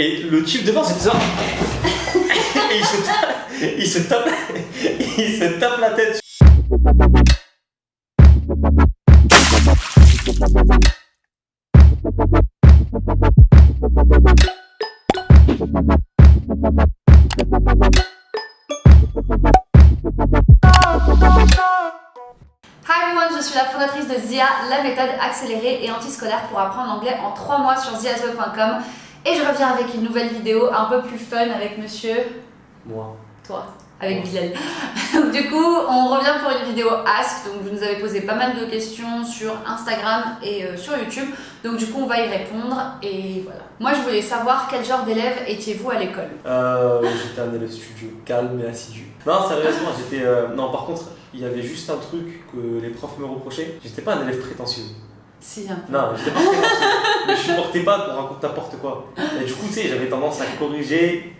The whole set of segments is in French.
Et le type devant, c'est ça. Et il se tape la tête. Hi everyone, je suis la fondatrice de ZIA, la méthode accélérée et antiscolaire pour apprendre l'anglais en 3 mois sur ziazo.com. Et je reviens avec une nouvelle vidéo un peu plus fun avec monsieur... Moi. Toi. Avec Bilal. Donc du coup, on revient pour une vidéo Ask. Donc vous nous avez posé pas mal de questions sur Instagram et sur YouTube. Donc du coup, on va y répondre et voilà. Moi, je voulais savoir quel genre d'élève étiez-vous à l'école? J'étais un élève studieux, calme et assidu. Non, sérieusement, j'étais... Non, par contre, il y avait juste un truc que les profs me reprochaient. J'étais pas un élève prétentieux. Si, un peu. Non, j'étais pas prétentieux. Mais je supportais pas qu'on raconte n'importe quoi. Et du coup, tu sais, j'avais tendance à corriger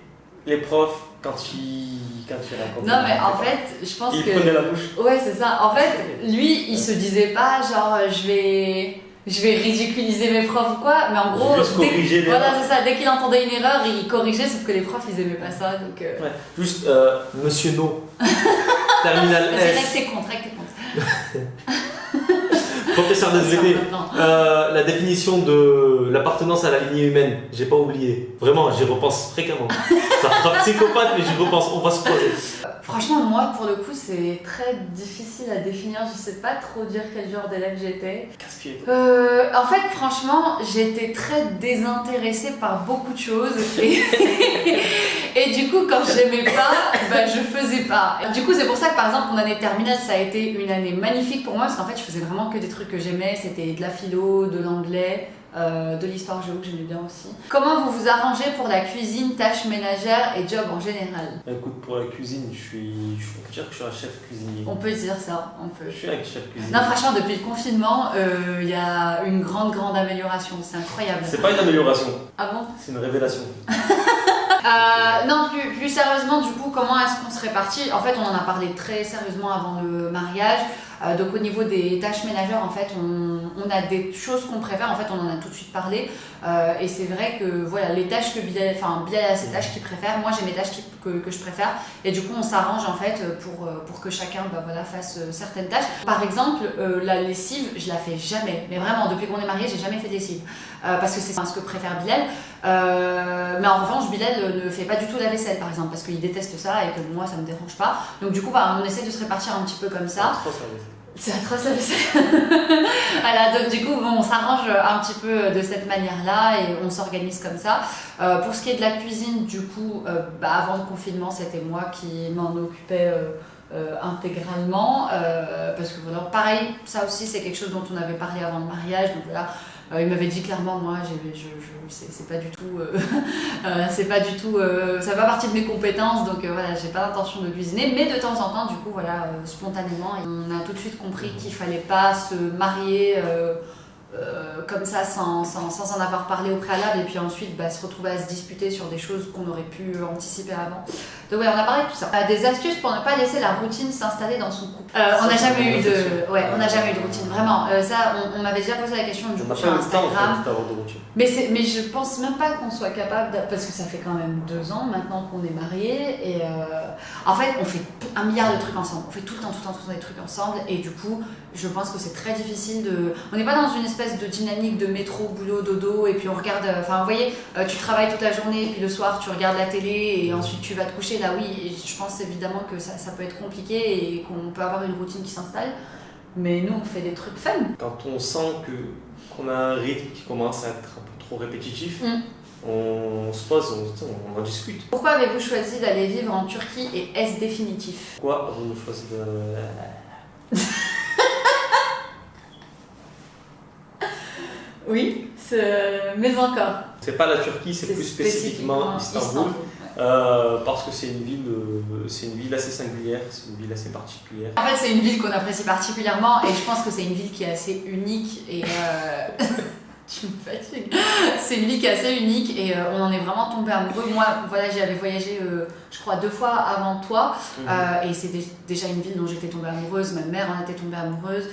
les profs quand ils racontaient. Non mais en fait, je pense il que... prenait la bouche. Ouais, c'est ça. En fait, lui, il se disait pas genre je vais ridiculiser mes profs ou quoi, mais en gros, juste corriger les voilà, c'est ça. Dès qu'il entendait une erreur, il corrigeait, sauf que les profs, ils aimaient pas ça. Donc, Ouais. Juste, Monsieur No, Terminal c'est vrai S, que t'es contre, professeur de SVT. La définition de l'appartenance à la lignée humaine, j'ai pas oublié. Vraiment, j'y repense fréquemment. Ça fera psychopathe, mais j'y repense. On va se croiser. Franchement, moi, pour le coup, c'est très difficile à définir. Je sais pas trop dire quel genre d'élève j'étais. Casse-pied. En fait, franchement, j'étais très désintéressée par beaucoup de choses. Et du coup, quand j'aimais pas, bah, je faisais pas. Du coup, c'est pour ça que, par exemple, mon année terminale, ça a été une année magnifique pour moi. Parce qu'en fait, je faisais vraiment que des trucs que j'aimais. C'était de la philo, de l'anglais. De l'histoire géo que j'aimais bien aussi. Comment vous vous arrangez pour la cuisine, tâches ménagères et job en général? Écoute, pour la cuisine, on peut dire que je suis un chef cuisinier. On peut dire ça, on peut. Je suis un chef cuisinier. Non, franchement, depuis le confinement, il y a une grande amélioration. C'est incroyable. C'est pas une amélioration. Ah bon? C'est une révélation. Non, plus sérieusement, du coup, comment est-ce qu'on se répartit? En fait, on en a parlé très sérieusement avant le mariage. Donc au niveau des tâches ménagères, en fait, on a des choses qu'on préfère. En fait, on en a tout de suite parlé. Et c'est vrai que voilà, les tâches que Bilal a ses tâches qu'il préfère. Moi, j'ai mes tâches que je préfère. Et du coup, on s'arrange en fait pour que chacun fasse certaines tâches. Par exemple, la lessive, je la fais jamais. Mais vraiment, depuis qu'on est mariés, j'ai jamais fait de lessive. Parce que c'est ce que préfère Bilal. Mais en revanche, Bilal ne fait pas du tout la vaisselle, par exemple, parce qu'il déteste ça et que moi, ça me dérange pas. Donc du coup, on essaie de se répartir un petit peu comme ça. C'est atroce la vaisselle. Voilà, donc du coup, on s'arrange un petit peu de cette manière-là et on s'organise comme ça. Pour ce qui est de la cuisine, du coup, avant le confinement, c'était moi qui m'en occupais intégralement. Parce que voilà, pareil, ça aussi, c'est quelque chose dont on avait parlé avant le mariage. Donc voilà. Il m'avait dit clairement, moi, c'est pas du tout, ça fait pas partie de mes compétences, donc voilà, j'ai pas l'intention de cuisiner, mais de temps en temps, du coup, voilà, spontanément, on a tout de suite compris qu'il fallait pas se marier comme ça sans en avoir parlé au préalable et puis ensuite se retrouver à se disputer sur des choses qu'on aurait pu anticiper avant. Donc ouais, on a parlé de tout ça. Des astuces pour ne pas laisser la routine s'installer dans son couple. On n'a jamais eu de routine, vraiment. Ça, on m'avait déjà posé la question du coup sur Instagram. Mais je pense même pas qu'on soit capable, parce que ça fait quand même 2 ans maintenant qu'on est mariés et en fait on fait 1 milliard de trucs ensemble. On fait tout le temps des trucs ensemble et du coup je pense que c'est très difficile de... On n'est pas dans une espèce de dynamique de métro, boulot, dodo et puis on regarde... Enfin vous voyez, tu travailles toute la journée et puis le soir tu regardes la télé et ensuite tu vas te coucher. Là oui, je pense évidemment que ça peut être compliqué et qu'on peut avoir une routine qui s'installe. Mais nous on fait des trucs fun. Quand on sent qu'on a un rythme qui commence à être un peu trop répétitif, on se pose, on en discute. Pourquoi avez-vous choisi d'aller vivre en Turquie et est-ce définitif? Pourquoi avons-nous choisi de... Oui, mais encore. C'est pas la Turquie, c'est plus spécifiquement Istanbul. Parce que c'est une ville assez singulière, c'est une ville assez particulière. En fait, c'est une ville qu'on apprécie particulièrement et je pense que c'est une ville qui est assez unique et tu me fatigues. C'est une ville qui est assez unique et on en est vraiment tombé amoureux. Moi, voilà, j'avais voyagé, je crois, 2 fois avant toi et c'est déjà une ville dont j'étais tombée amoureuse. Ma mère en était tombée amoureuse.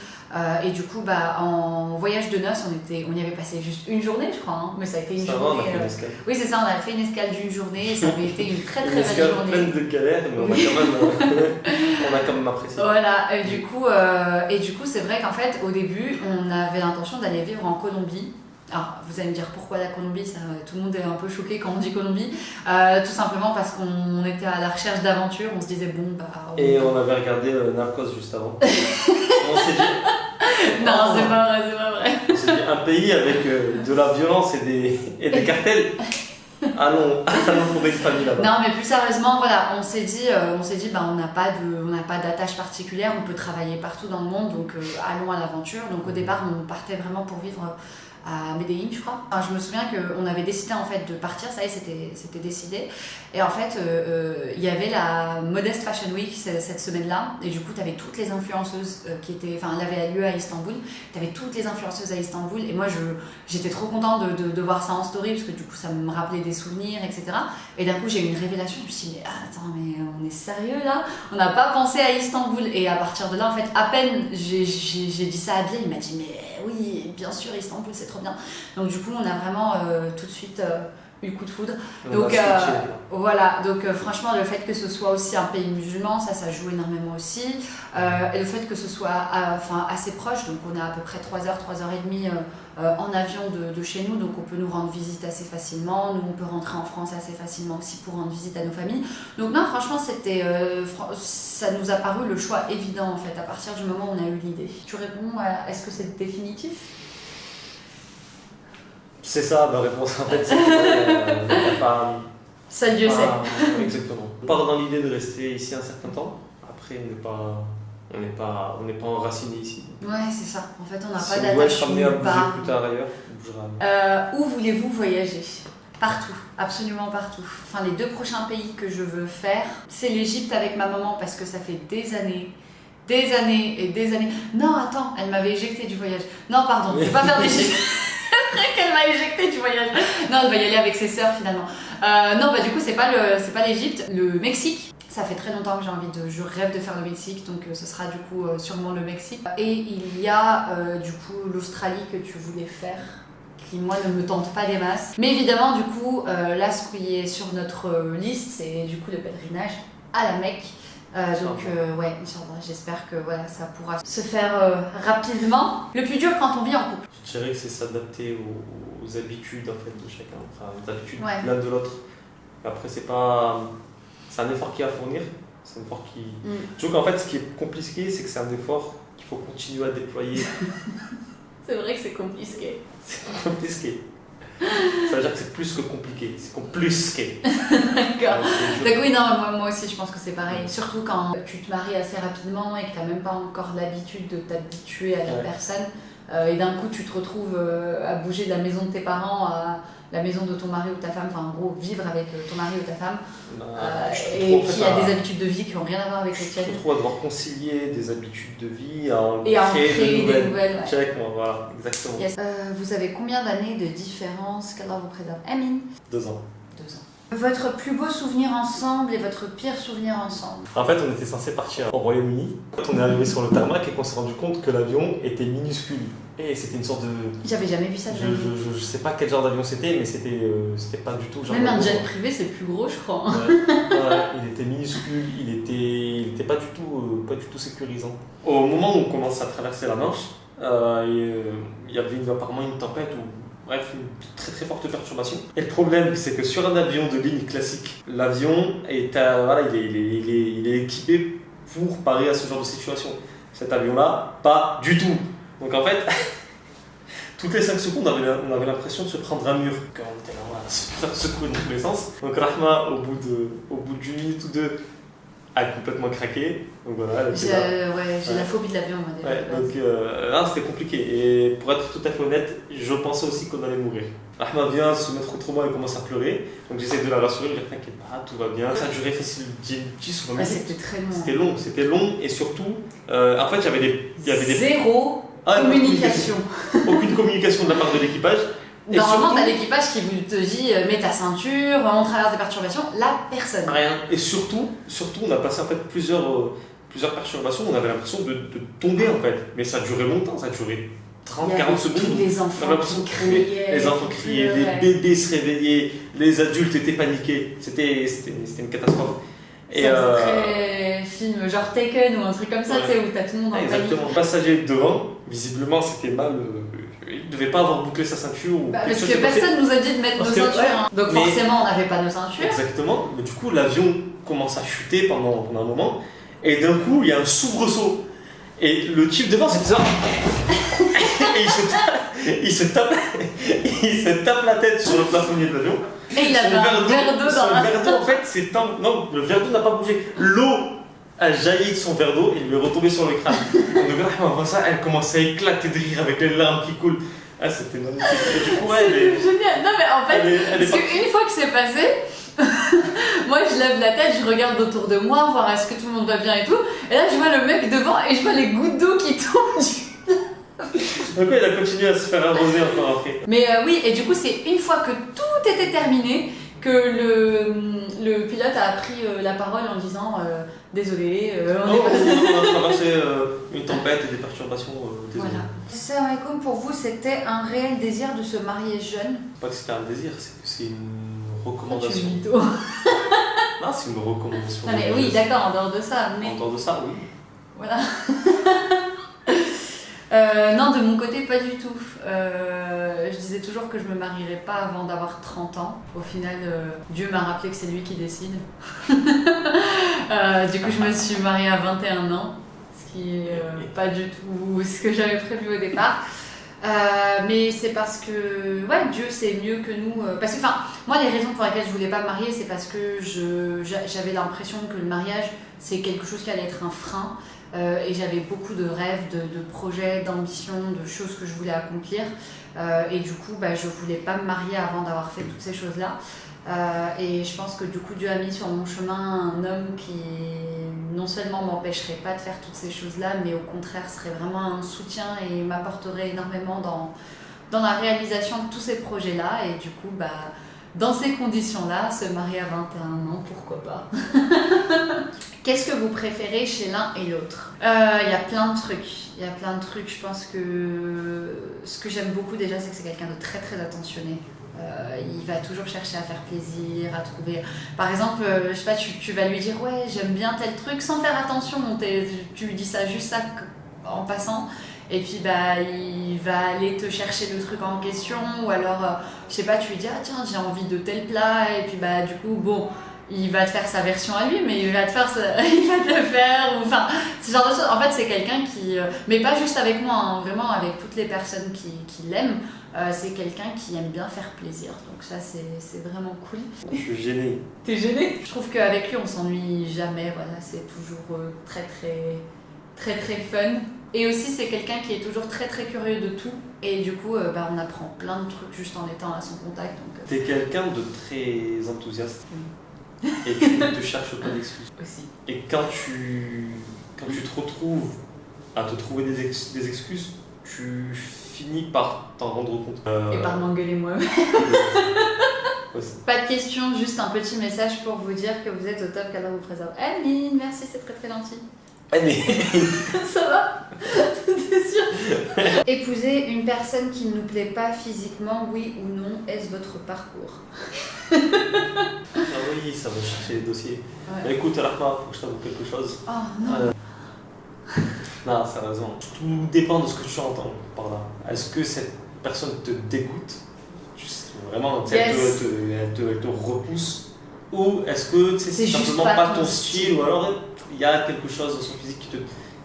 Et du coup, en voyage de noces, on y avait passé juste une journée, je crois, hein, mais ça a été une Ça va, journée. on a fait une escale. Oui, c'est ça, on a fait une escale d'une journée, et ça avait été une très Une très escale belle journée. pleine de galères, mais on a quand même apprécié. Voilà, et du coup, c'est vrai qu'en fait, au début, on avait l'intention d'aller vivre en Colombie. Alors, vous allez me dire pourquoi la Colombie, ça, tout le monde est un peu choqué quand on dit Colombie. Tout simplement parce qu'on était à la recherche d'aventure, on se disait bon, Et on avait regardé Narcos juste avant. On s'est dit. Non, c'est pas vrai, c'est pas vrai. On s'est dit, un pays avec de la violence et des cartels. Allons fonder une famille là-bas. Non, mais plus sérieusement, voilà, on s'est dit, on n'a pas d'attache particulière, on peut travailler partout dans le monde, donc allons à l'aventure. Donc au départ, on partait vraiment pour vivre à Medellín, je crois. Enfin, je me souviens qu'on avait décidé en fait de partir, ça y est, c'était décidé. Et en fait, il y avait la Modest Fashion Week cette semaine-là, et du coup, tu avais toutes les influenceuses elle avait lieu à Istanbul. Tu avais toutes les influenceuses à Istanbul, et moi, j'étais trop contente de voir ça en story, parce que du coup, ça me rappelait des souvenirs, etc. Et d'un coup, j'ai eu une révélation, je me suis dit, attends, mais on est sérieux là? On n'a pas pensé à Istanbul. Et à partir de là, en fait, à peine j'ai dit ça à Bill, il m'a dit, mais oui, bien sûr, Istanbul, c'est trop bien. Donc du coup, on a vraiment tout de suite eu le coup de foudre. Donc voilà, donc franchement, le fait que ce soit aussi un pays musulman, ça joue énormément aussi. Et le fait que ce soit assez proche, donc on a à peu près 3 heures, 3h30 en avion de chez nous, donc on peut nous rendre visite assez facilement. Nous, on peut rentrer en France assez facilement aussi pour rendre visite à nos familles. Donc non, franchement, ça nous a paru le choix évident en fait, à partir du moment où on a eu l'idée. Tu réponds à est-ce que c'est définitif? C'est ça, ma réponse en fait, c'est que pas. Ça, Dieu sait. Exactement. On part dans l'idée de rester ici un certain temps. Après, on n'est pas enraciné ici. Ouais, c'est ça. En fait, on n'a Si pas on doit être d'attachement. amené à bouger plus tard ailleurs, on bougera. Où voulez-vous voyager? Partout, absolument partout. Enfin, les 2 prochains pays que je veux faire, c'est l'Égypte avec ma maman parce que ça fait des années et des années. Non, attends, elle m'avait éjecté du voyage. Non, pardon, je ne vais pas faire d'Égypte. Qu'elle m'a éjecté du voyage. Non, elle va y aller avec ses sœurs finalement. Non, du coup, c'est pas l'Égypte. Le Mexique. Ça fait très longtemps que je rêve de faire le Mexique, donc ce sera du coup sûrement le Mexique. Et il y a du coup l'Australie que tu voulais faire, qui moi ne me tente pas des masses. Mais évidemment, du coup, là, ce qui est sur notre liste, c'est du coup le pèlerinage à la Mecque. Ouais, Inch'Allah, j'espère que voilà, ça pourra se faire rapidement. Le plus dur quand on vit en couple. Je dirais que c'est s'adapter aux habitudes en fait de chacun, enfin aux habitudes Ouais. l'un de l'autre. Après, c'est un effort qu'il y a à fournir, c'est un effort qui. Je trouve qu'en fait, ce qui est compliqué, c'est que c'est un effort qu'il faut continuer à déployer. C'est vrai que c'est compliqué. C'est compliqué. Ça veut dire que c'est plus que compliqué, c'est compliqué. D'accord. Donc oui, non, moi aussi je pense que c'est pareil. Surtout quand tu te maries assez rapidement et que tu n'as même pas encore l'habitude de t'habituer à la personne. Et d'un coup tu te retrouves à bouger de la maison de tes parents à la maison de ton mari ou ta femme, enfin en gros vivre avec ton mari ou ta femme, et qui a des habitudes de vie qui n'ont rien à voir avec les tiennes. Je trouve à devoir concilier des habitudes de vie et à en créer des nouvelles. Ouais. Avec moi, voilà, exactement. Yes. Vous avez combien d'années de différence? Qu'Allah vous préserve. Amine. 2 ans. 2 ans. Votre plus beau souvenir ensemble et votre pire souvenir ensemble? En fait, on était censé partir au Royaume-Uni. Quand on est arrivé sur le tarmac et qu'on s'est rendu compte que l'avion était minuscule. Et c'était une sorte de. J'avais jamais vu ça de je sais pas quel genre d'avion c'était, mais c'était pas du tout genre. Même un jet privé, c'est plus gros, je crois. Ouais, il était minuscule, il était pas du tout sécurisant. Au moment où on commence à traverser la Manche, il y avait apparemment une tempête ou bref une très très forte perturbation. Et le problème, c'est que sur un avion de ligne classique, l'avion il est équipé pour parer à ce genre de situation. Cet avion-là, pas du tout. Donc en fait, toutes les 5 secondes, on avait l'impression de se prendre un mur. Quand on était là, à se faire secouer dans tous les sens. Donc Rahma, au bout d'une minute ou 2, a complètement craqué. Donc voilà, j'ai la phobie de l'avion, moi, déjà. Ouais, donc là, c'était compliqué. Et pour être tout à fait honnête, je pensais aussi qu'on allait mourir. Rahma vient se mettre contre moi et commence à pleurer. Donc j'essaie de la rassurer, je lui dis t'inquiète pas, tout va bien. Ça a duré facile 10 ou 20 minutes. C'était très long. C'était long et surtout, en fait, il y avait des. Zéro communication. Aucune communication de la part de l'équipage. Normalement, t'as l'équipage qui te dit mets ta ceinture, on traverse des perturbations. Là, personne. Rien. Et surtout, on a passé en fait plusieurs plusieurs perturbations, on avait l'impression de tomber en fait. Mais ça a duré longtemps, ça a duré 30-40 secondes. Les enfants qui criaient. Les enfants criaient, les bébés se réveillaient, les adultes étaient paniqués. C'était une catastrophe. Et très film genre Taken ou un truc comme ça, tu sais, où t'as tout le monde en panique. Exactement. Le passager devant, visiblement c'était mal. Il ne devait pas avoir bouclé sa ceinture. Ou parce que personne nous a dit de mettre nos ceintures. Hein. Donc forcément, on n'avait pas nos ceintures. Exactement. Mais du coup, l'avion commence à chuter pendant un moment. Et d'un coup, il y a un soubresaut. Et le type devant, c'est ça. Et il se tape la tête sur le plafonnier de l'avion. Et il avait un verre d'eau dans la verre d'eau, en fait, non, le verre d'eau n'a pas bougé. L'eau a jailli de son verre d'eau et lui est retombée sur le crâne. On voit ça, elle commence à éclater de rire avec les larmes qui coulent. Ah, c'était magnifique. Du coup, c'était génial. Non, mais en fait, parce qu'une fois que c'est passé, moi je lève la tête, je regarde autour de moi, voir est-ce que tout le monde va bien et tout. Et là, je vois le mec devant et je vois les gouttes d'eau qui tombent. Donc il a continué à se faire arroser encore après. Mais oui, et du coup, c'est une fois que tout était terminé que le pilote a pris la parole en disant désolé, on a traversé une tempête et des perturbations. Désolé. Voilà. Salam alaikum, pour vous, c'était un réel désir de se marier jeune? Pas que c'était un désir, c'est que c'est une recommandation. Non, c'est une recommandation. Non, mais oui, d'accord, en dehors de ça. Mais... En dehors de ça, oui. Voilà. Non, de mon côté, pas du tout. Je disais toujours que je me marierais pas avant d'avoir 30 ans. Au final, Dieu m'a rappelé que c'est lui qui décide. Du coup, je me suis mariée à 21 ans, ce qui est pas du tout ce que j'avais prévu au départ. Mais c'est parce que ouais, Dieu sait mieux que nous. Parce que, moi, les raisons pour lesquelles je voulais pas me marier, c'est parce que j'avais l'impression que le mariage, c'est quelque chose qui allait être un frein. Et j'avais beaucoup de rêves, de projets, d'ambitions, de choses que je voulais accomplir. Et du coup, je voulais pas me marier avant d'avoir fait toutes ces choses-là. Et je pense que du coup, Dieu a mis sur mon chemin un homme qui non seulement m'empêcherait pas de faire toutes ces choses-là, mais au contraire serait vraiment un soutien et m'apporterait énormément dans la réalisation de tous ces projets-là. Et du coup, dans ces conditions-là, se marier à 21 ans, pourquoi pas. Qu'est-ce que vous préférez chez l'un et l'autre? Il y a plein de trucs. Je pense que ce que j'aime beaucoup déjà, c'est que c'est quelqu'un de très très attentionné. Il va toujours chercher à faire plaisir, à trouver... Par exemple, je sais pas, tu vas lui dire « Ouais, j'aime bien tel truc » sans faire attention. Tu lui dis ça juste ça en passant. Et puis il va aller te chercher le truc en question. Ou alors, je sais pas, tu lui dis « Ah tiens, j'ai envie de tel plat » et puis du coup, bon... Il va te faire sa version à lui, mais il va te le faire, enfin, ce genre de choses. En fait, c'est quelqu'un qui, mais pas juste avec moi, hein, vraiment avec toutes les personnes qui l'aiment, c'est quelqu'un qui aime bien faire plaisir. Donc ça, c'est vraiment cool. Je suis gêné. T'es gêné? Je trouve qu'avec lui, on s'ennuie jamais, voilà, c'est toujours très, très, très, très fun. Et aussi, c'est quelqu'un qui est toujours très, très curieux de tout. Et du coup, on apprend plein de trucs juste en étant à son contact. T'es quelqu'un de très enthousiaste. Et tu ne te cherches pas d'excuses. Aussi. Et quand tu te retrouves à te trouver des excuses, tu finis par t'en rendre compte. Et par m'engueuler moi-même. Pas de questions, juste un petit message pour vous dire que vous êtes au top, qu'Allah vous préserve. Amine, merci, c'est très très gentil. Allez. Ça va? T'es sûr? Épouser une personne qui ne nous plaît pas physiquement, oui ou non, est-ce votre parcours? Ah oui, ça va chercher les dossiers. Ouais. Écoute, Rahma, faut que je t'avoue quelque chose. Oh non. Non, sérieusement. Tout dépend de ce que tu entends par là. Est-ce que cette personne te dégoûte? Vraiment, yes. elle te repousse? Ou est-ce que c'est simplement pas ton style? Ou alors il y a quelque chose dans son physique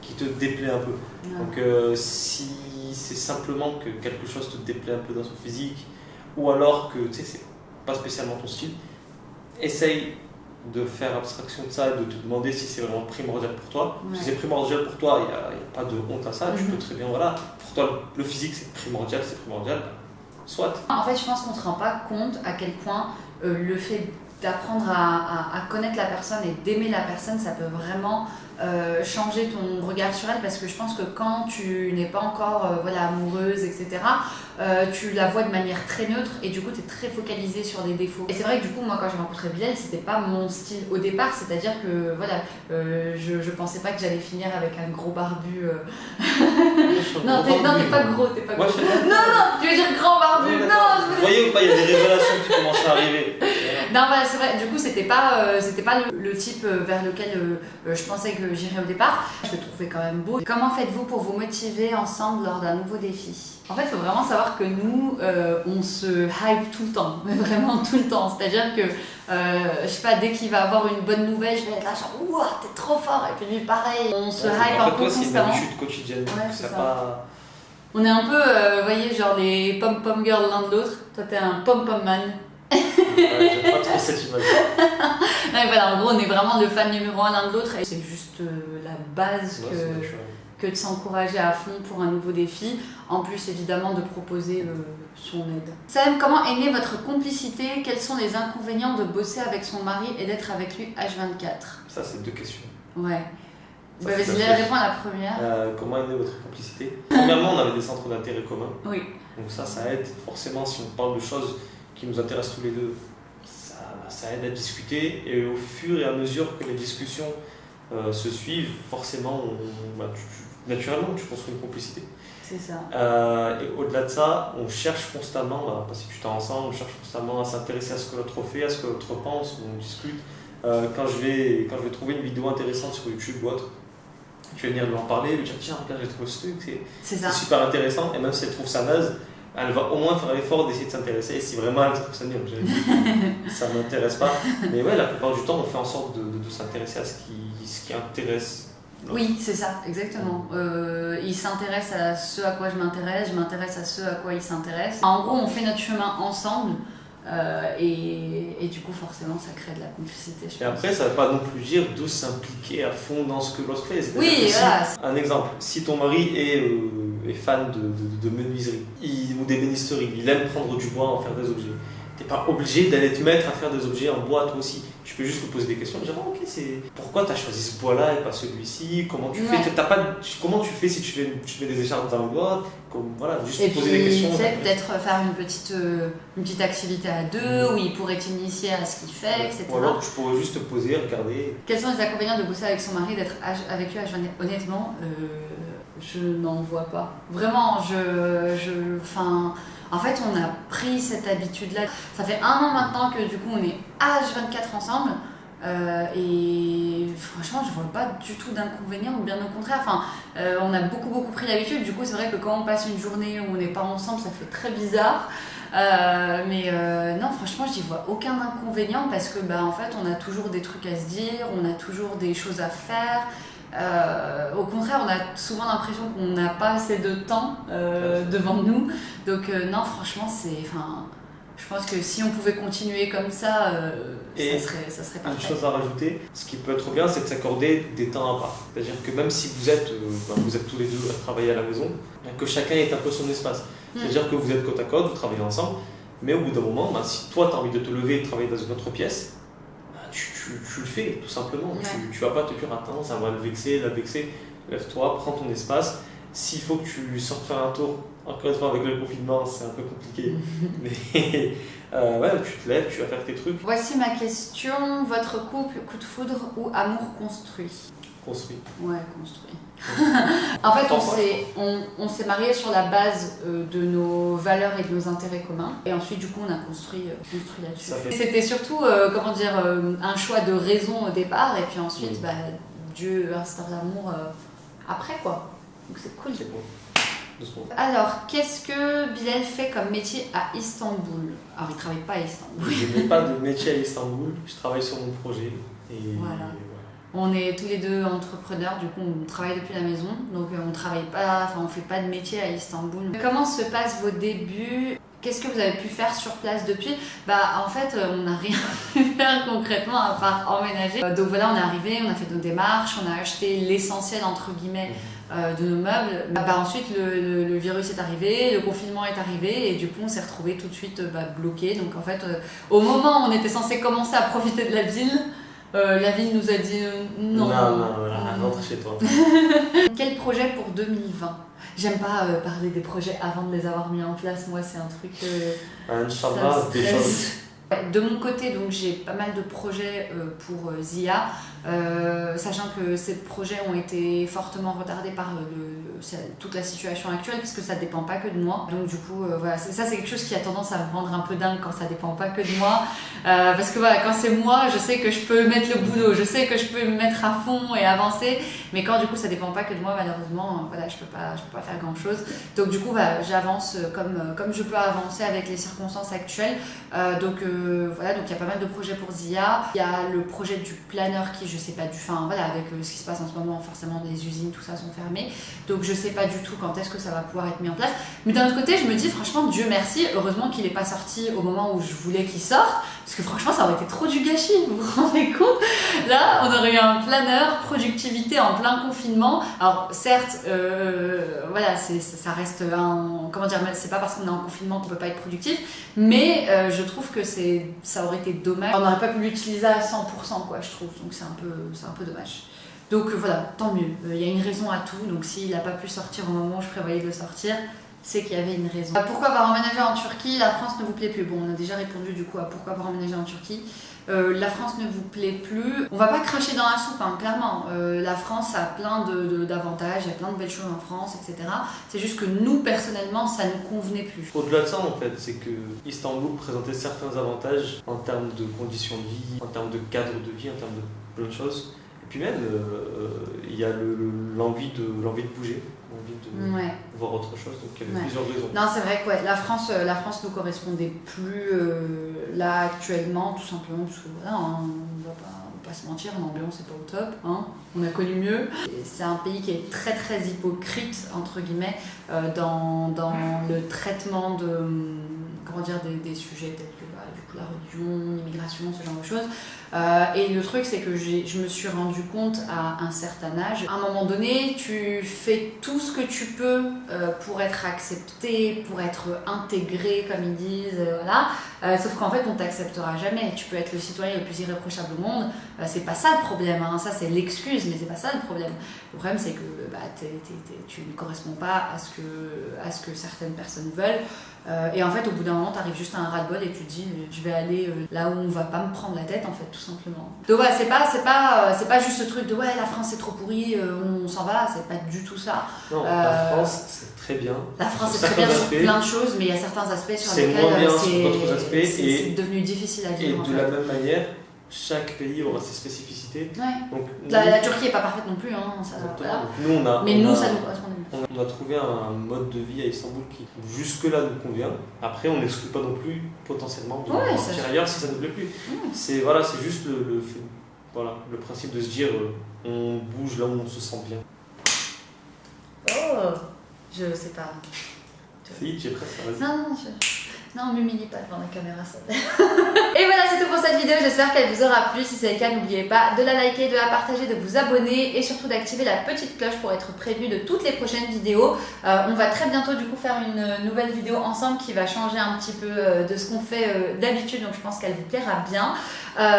qui te déplaît un peu? Non. Donc si c'est simplement que quelque chose te déplaît un peu dans son physique, ou alors que c'est pas spécialement ton style, essaye de faire abstraction de ça et de te demander si c'est vraiment primordial pour toi. Ouais. Si c'est primordial pour toi, il n'y a pas de honte à ça. Tu peux très bien, voilà, pour toi le physique c'est primordial, soit. En fait, je pense qu'on ne se rend pas compte à quel point le fait d'apprendre à connaître la personne et d'aimer la personne, ça peut vraiment changer ton regard sur elle, parce que je pense que quand tu n'es pas encore amoureuse, etc., tu la vois de manière très neutre et du coup tu es très focalisée sur des défauts. Et c'est vrai que du coup moi quand j'ai rencontré Bilal, c'était pas mon style au départ, c'est-à-dire que je pensais pas que j'allais finir avec un gros barbu. Non, t'es pas gros, t'es pas gros. Non, tu veux dire grand barbu. Vous voyez ou pas, il y a des révélations qui commencent à arriver. Non, voilà, c'est vrai, du coup, c'était pas le type vers lequel je pensais que j'irais au départ. Je le trouvais quand même beau. Comment faites-vous pour vous motiver ensemble lors d'un nouveau défi ? En fait, il faut vraiment savoir que nous, on se hype tout le temps, mais vraiment tout le temps. C'est-à-dire que, je sais pas, dès qu'il va avoir une bonne nouvelle, je vais être là genre, ouah, t'es trop fort. Et puis lui, pareil, on se hype un peu constamment. C'est une habitude quotidienne. Ouais, c'est ça. Pas... On est un peu, vous voyez, genre les pom-pom girls l'un de l'autre. Toi, t'es un pom-pom man. Ouais, j'aime pas trop cette image. Non, voilà, en gros, on est vraiment le fan numéro 1 l'un de l'autre et c'est juste la base que de s'encourager à fond pour un nouveau défi. En plus, évidemment, de proposer son aide. Sam, comment est née votre complicité ? Quels sont les inconvénients de bosser avec son mari et d'être avec lui H24 ? Ça, c'est 2 questions. Ouais. Bah, vas-y, réponds à la première. Comment est née votre complicité ? Premièrement, on avait des centres d'intérêt communs. Oui. Donc ça aide. Forcément, si on parle de choses qui nous intéressent tous les deux, ça aide à discuter. Et au fur et à mesure que les discussions se suivent, forcément, naturellement, tu construis une complicité. C'est ça. Et au-delà de ça, on cherche constamment, on va passer du temps ensemble, on cherche constamment à s'intéresser à ce que l'autre fait, à ce que l'autre pense, on discute. Quand je vais trouver une vidéo intéressante sur YouTube ou autre, je vais venir lui en parler, lui dire tiens, regarde, j'ai trouvé ce truc, c'est super intéressant. Et même si elle trouve ça naze, elle va au moins faire l'effort d'essayer de s'intéresser. Et si vraiment elle trouve ça nul, ça ne m'intéresse pas. Mais ouais, la plupart du temps, on fait en sorte de s'intéresser à ce qui intéresse. Oui, c'est ça, exactement. Il s'intéresse à ce à quoi je m'intéresse à ce à quoi il s'intéresse. En gros, on fait notre chemin ensemble. Et du coup, forcément, ça crée de la complicité. Et après, ça ne veut pas non plus dire de s'impliquer à fond dans ce que l'autre fait. Oui, voilà. Un exemple, si ton mari est fan de menuiserie ou d'ébénisterie, il aime prendre du bois, en faire des objets, tu n'es pas obligé d'aller te mettre à faire des objets en bois toi aussi. Tu peux juste te poser des questions et dire ok, pourquoi tu as choisi ce bois-là et pas celui-ci, comment tu fais, comment tu fais si tu mets des écharpes dans le bois, voilà, juste te poser des questions. Et peut-être faire une petite activité à deux où il pourrait t'initier à ce qu'il fait, etc. Ou alors tu pourrais juste te poser, regarder. Quels sont les inconvénients de bosser avec son mari, d'être avec lui à journée ? Honnêtement, je n'en vois pas. Vraiment, en fait, on a pris cette habitude-là. Ça fait 1 an maintenant que du coup, on est H24 ensemble. Et franchement, je vois pas du tout d'inconvénients, ou bien au contraire. On a beaucoup pris l'habitude. Du coup, c'est vrai que quand on passe une journée où on n'est pas ensemble, ça fait très bizarre. Non, franchement, j'y vois aucun inconvénient parce que, en fait, on a toujours des trucs à se dire, on a toujours des choses à faire. Au contraire, on a souvent l'impression qu'on n'a pas assez de temps devant nous. Donc non, franchement, je pense que si on pouvait continuer comme ça, ça serait parfait. Une chose à rajouter, ce qui peut être bien, c'est de s'accorder des temps à part. C'est-à-dire que même si vous êtes tous les deux à travailler à la maison, que chacun ait un peu son espace. C'est-à-dire que vous êtes côte à côte, vous travaillez ensemble, mais au bout d'un moment, si toi tu as envie de te lever et de travailler dans une autre pièce, tu le fais tout simplement. Ouais. Tu vas pas te dire attends, ça va la vexer. Lève-toi, prends ton espace. S'il faut que tu sortes faire un tour, encore une fois avec le confinement, c'est un peu compliqué. Mais tu te lèves, tu vas faire tes trucs. Voici ma question, votre couple, coup de foudre ou amour construit ? Construit. Ouais, construit. En fait, on s'est mariés sur la base de nos valeurs et de nos intérêts communs. Et ensuite, du coup, on a construit là-dessus. C'était surtout, un choix de raison au départ. Et puis ensuite, Dieu instaure l'amour après, quoi. Donc c'est cool. C'est bon. Alors, qu'est-ce que Bilal fait comme métier à Istanbul ? Alors, il ne travaille pas à Istanbul. Je n'ai pas de métier à Istanbul. Je travaille sur mon projet. Et voilà. On est tous les deux entrepreneurs, du coup on travaille depuis la maison, donc on fait pas de métier à Istanbul. Comment se passent vos débuts ? Qu'est-ce que vous avez pu faire sur place depuis ? En fait, on n'a rien pu faire concrètement à part emménager. Donc voilà, on est arrivé, on a fait nos démarches, on a acheté l'essentiel entre guillemets de nos meubles. Ensuite, le virus est arrivé, le confinement est arrivé et du coup, on s'est retrouvés tout de suite bloqués. Donc en fait, au moment où on était censé commencer à profiter de la ville nous a dit non. Rentre chez toi. Quel projet pour 2020 ? J'aime pas parler des projets avant de les avoir mis en place. Moi, c'est un truc. Inch'Allah, des choses. De mon côté, donc j'ai pas mal de projets pour Zia, sachant que ces projets ont été fortement retardés par toute la situation actuelle, puisque ça dépend pas que de moi. Donc du coup, voilà, ça c'est quelque chose qui a tendance à me rendre un peu dingue quand ça dépend pas que de moi, parce que voilà, quand c'est moi, je sais que je peux mettre le boulot, je sais que je peux me mettre à fond et avancer, mais quand du coup ça dépend pas que de moi, malheureusement, voilà, je peux pas faire grand chose. Donc du coup, voilà, j'avance comme je peux avancer avec les circonstances actuelles. Donc voilà, donc il y a pas mal de projets pour Zia. Il y a le projet du planeur qui, je sais pas voilà, avec ce qui se passe en ce moment, forcément les usines, tout ça sont fermées. Donc je sais pas du tout quand est-ce que ça va pouvoir être mis en place. Mais d'un autre côté, je me dis franchement, Dieu merci, heureusement qu'il est pas sorti au moment où je voulais qu'il sorte, parce que franchement, ça aurait été trop du gâchis, vous vous rendez compte ? Là, on aurait eu un planeur, productivité en plein confinement. Alors certes, voilà, ça reste comment dire, c'est pas parce qu'on est en confinement qu'on peut pas être productif, mais je trouve que ça aurait été dommage. On n'aurait pas pu l'utiliser à 100%, quoi, je trouve. Donc c'est un peu dommage. Donc voilà, tant mieux. Il y a une raison à tout. Donc s'il n'a pas pu sortir au moment où je prévoyais de le sortir, c'est qu'il y avait une raison. Pourquoi avoir emménagé en Turquie ? La France ne vous plaît plus. Bon, on a déjà répondu du coup à pourquoi avoir emménagé en Turquie. La France ne vous plaît plus. On va pas cracher dans la soupe, hein, clairement. La France a plein d'avantages, il y a plein de belles choses en France, etc. C'est juste que nous, personnellement, ça ne nous convenait plus. Au-delà de ça, en fait, c'est que Istanbul présentait certains avantages en termes de conditions de vie, en termes de cadre de vie, en termes de plein de choses. Et puis même, il y a l'envie de bouger. De voir autre chose, donc il y avait plusieurs raisons. Non, c'est vrai que la France nous correspondait plus là actuellement, tout simplement parce que voilà, on va pas se mentir, l'ambiance c'est pas au top, hein, on a connu mieux. Et c'est un pays qui est très très hypocrite entre guillemets dans le traitement des sujets tels que du coup la religion, l'immigration, ce genre de choses. Et le truc, c'est que je me suis rendu compte à un certain âge, à un moment donné, tu fais tout ce que tu peux pour être accepté, pour être intégré, comme ils disent, voilà. Sauf qu'en fait, on t'acceptera jamais. Tu peux être le citoyen le plus irréprochable au monde, c'est pas ça le problème, hein. Ça c'est l'excuse, mais c'est pas ça le problème. Le problème, c'est que tu ne corresponds pas à ce que certaines personnes veulent. Et en fait, au bout d'un moment, tu arrives juste à un ras-le-bol et tu te dis, je vais aller là où on va pas me prendre la tête, en fait, tout simplement. Donc voilà, c'est pas juste ce truc de ouais, la France c'est trop pourri, on s'en va, c'est pas du tout ça. Non, la France c'est très bien. La France c'est très bien sur plein de choses, mais il y a certains aspects sur lesquels c'est moins bien sur d'autres aspects. C'est devenu difficile à vivre. Et de la même manière, chaque pays aura ses spécificités. Ouais. Donc, la Turquie est pas parfaite non plus, hein, ça, voilà. Nous, ça nous correspond. On a trouvé un mode de vie à Istanbul qui jusque-là nous convient. Après, on n'exclut pas non plus potentiellement de partir ailleurs si ça ne nous plaît plus. C'est juste le principe de se dire on bouge là où on se sent bien. Oh, je sais pas. Si, j'ai presque raison. Non, m'humilie pas devant la caméra, ça. Et voilà, c'est tout pour cette vidéo. J'espère qu'elle vous aura plu. Si c'est le cas, n'oubliez pas de la liker, de la partager, de vous abonner et surtout d'activer la petite cloche pour être prévenu de toutes les prochaines vidéos. On va très bientôt du coup faire une nouvelle vidéo ensemble qui va changer un petit peu de ce qu'on fait d'habitude. Donc je pense qu'elle vous plaira bien.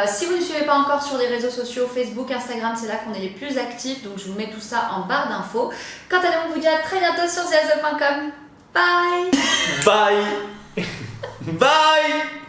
Si vous ne suivez pas encore sur les réseaux sociaux, Facebook, Instagram, c'est là qu'on est les plus actifs. Donc je vous mets tout ça en barre d'infos. Quant à nous, on vous dit à très bientôt sur ziazo.com. Bye. Bye. Bye.